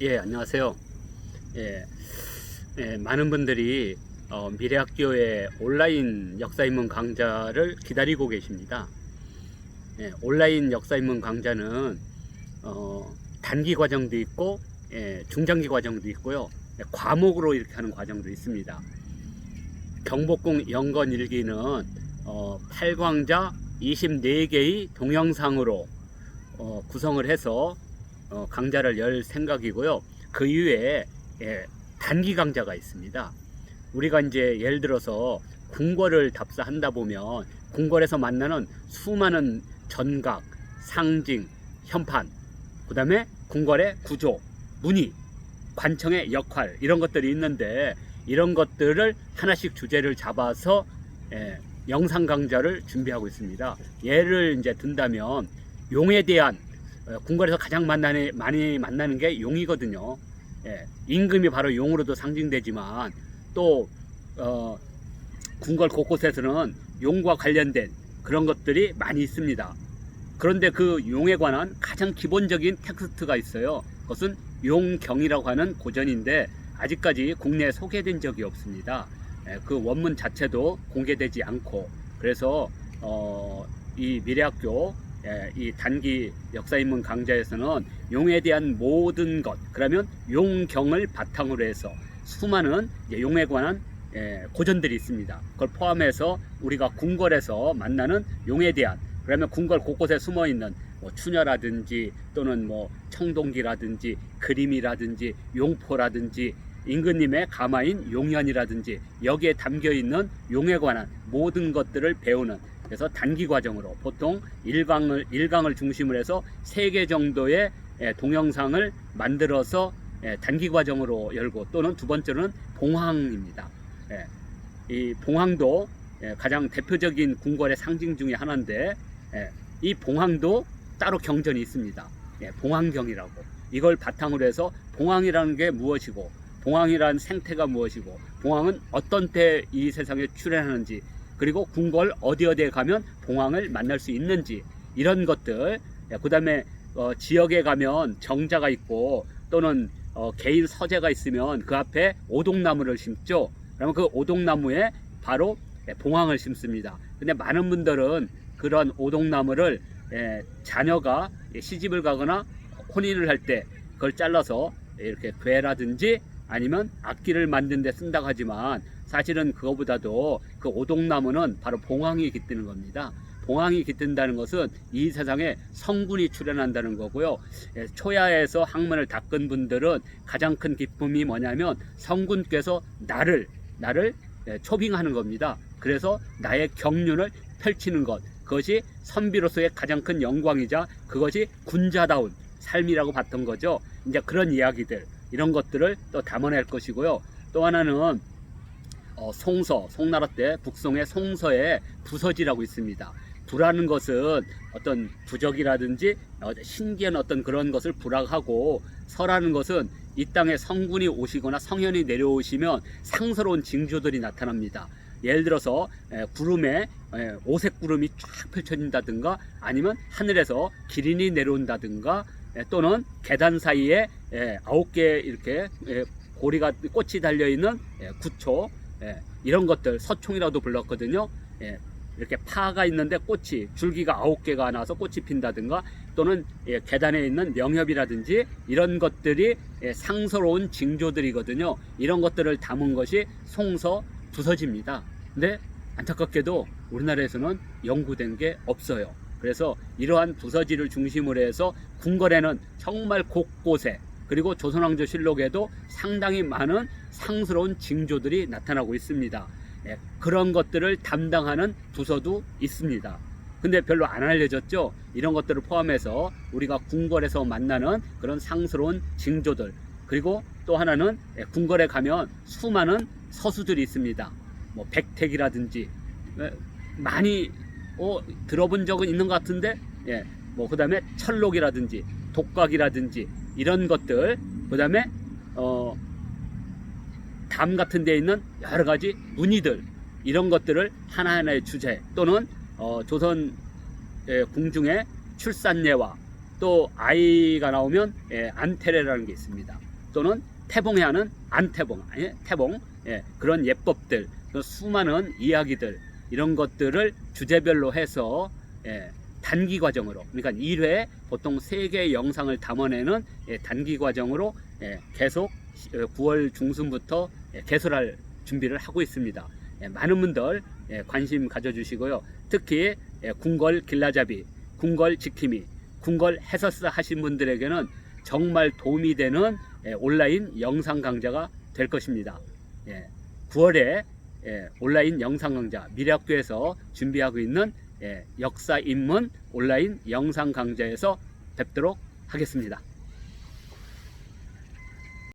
예, 안녕하세요. 예, 많은 분들이 미래학교의 온라인 역사인문 강좌를 기다리고 계십니다. 온라인 역사인문 강좌는 단기 과정도 있고 중장기 과정도 있고요. 과목으로 이렇게 하는 과정도 있습니다. 경복궁 영건일기는 8강좌 24개의 동영상으로 구성을 해서 강좌를 열 생각이고요. 그 이외에 단기 강좌가 있습니다. 우리가 이제 예를 들어서 궁궐을 답사한다 보면 궁궐에서 만나는 수많은 전각, 상징, 현판, 그 다음에 궁궐의 구조, 문의, 관청의 역할, 이런 것들이 있는데, 이런 것들을 하나씩 주제를 잡아서 영상 강좌를 준비하고 있습니다. 예를 이제 든다면 용에 대한, 궁궐에서 가장 많이 만나는 게 용이거든요. 임금이 바로 용으로도 상징되지만 또 궁궐 곳곳에서는 용과 관련된 그런 것들이 많이 있습니다. 그런데 그 용에 관한 가장 기본적인 텍스트가 있어요. 그것은 용경이라고 하는 고전인데 아직까지 국내에 소개된 적이 없습니다. 그 원문 자체도 공개되지 않고, 그래서 이 미래학교 이 단기 역사인문 강좌에서는 용에 대한 모든 것, 그러면 용경을 바탕으로 해서 수많은 용에 관한 고전들이 있습니다. 그걸 포함해서 우리가 궁궐에서 만나는 용에 대한, 그러면 궁궐 곳곳에 숨어있는 추녀라든지 또는 청동기라든지 그림이라든지 용포라든지 임금님의 가마인 용연이라든지 여기에 담겨있는 용에 관한 모든 것들을 배우는, 그래서 단기 과정으로 보통 1강을 중심으로 해서 3개 정도의 동영상을 만들어서 단기 과정으로 열고, 또는 두 번째로는 봉황입니다. 이 봉황도 가장 대표적인 궁궐의 상징 중에 하나인데, 이 봉황도 따로 경전이 있습니다. 봉황경이라고. 이걸 바탕으로 해서 봉황이라는 게 무엇이고, 봉황이라는 생태가 무엇이고, 봉황은 어떤 때 이 세상에 출현하는지, 그리고 궁궐 어디에 가면 봉황을 만날 수 있는지, 이런 것들, 그 다음에 지역에 가면 정자가 있고 또는 개인 서재가 있으면 그 앞에 오동나무를 심죠. 그러면 그 오동나무에 바로 봉황을 심습니다. 근데 많은 분들은 그런 오동나무를 자녀가 시집을 가거나 혼인을 할 때 그걸 잘라서 이렇게 괴라든지 아니면 악기를 만드는 데 쓴다고 하지만, 사실은 그거보다도 그 오동나무는 바로 봉황이 깃드는 겁니다. 봉황이 깃든다는 것은 이 세상에 성군이 출현한다는 거고요. 초야에서 학문을 닦은 분들은 가장 큰 기쁨이 뭐냐면 성군께서 나를 초빙하는 겁니다. 그래서 나의 경륜을 펼치는 것, 그것이 선비로서의 가장 큰 영광이자 그것이 군자다운 삶이라고 봤던 거죠. 이제 그런 이야기들, 이런 것들을 또 담아낼 것이고요. 또 하나는 송서, 송나라 때 북송의 송서에 부서지라고 있습니다. 부라는 것은 어떤 부적이라든지 신기한 어떤 그런 것을 부락하고, 서라는 것은 이 땅에 성군이 오시거나 성현이 내려오시면 상스러운 징조들이 나타납니다. 예를 들어서 구름에 오색 구름이 쫙 펼쳐진다든가, 아니면 하늘에서 기린이 내려온다든가, 또는 계단 사이에 9개 이렇게 고리가 꽃이 달려있는 구초, 이런 것들 서총이라도 불렀거든요. 이렇게 파가 있는데 꽃이, 줄기가 9개가 나와서 꽃이 핀다든가, 또는 계단에 있는 명협이라든지 이런 것들이 상스러운 징조들이거든요. 이런 것들을 담은 것이 송서 부서지입니다. 근데 안타깝게도 우리나라에서는 연구된 게 없어요. 그래서 이러한 부서지를 중심으로 해서 궁궐에는 정말 곳곳에, 그리고 조선왕조실록에도 상당히 많은 상스러운 징조들이 나타나고 있습니다. 그런 것들을 담당하는 부서도 있습니다. 근데 별로 안 알려졌죠. 이런 것들을 포함해서 우리가 궁궐에서 만나는 그런 상스러운 징조들, 그리고 또 하나는 궁궐에 가면 수많은 서수들이 있습니다. 백택이라든지 많이 들어본 적은 있는 것 같은데, 그 다음에 철록이라든지 독각이라든지 이런 것들, 그 다음에 담 같은 데 있는 여러 가지 무늬들, 이런 것들을 하나하나의 주제, 또는 조선 궁중의 출산예와, 또 또 아이가 나오면 안테레라는 게 있습니다. 또는 태봉에 하는 안태봉, 태봉, 그런 예법들, 수많은 이야기들, 이런 것들을 주제별로 해서 단기 과정으로, 그러니까 1회 보통 3개의 영상을 담아내는 단기 과정으로 계속 9월 중순부터 개설할 준비를 하고 있습니다. 많은 분들 관심 가져주시고요. 특히 궁궐 길라잡이, 궁궐 지킴이, 궁궐 해설사 하신 분들에게는 정말 도움이 되는 온라인 영상 강좌가 될 것입니다. 9월에 온라인 영상 강좌, 미래학교에서 준비하고 있는 역사 입문 온라인 영상 강좌에서 뵙도록 하겠습니다.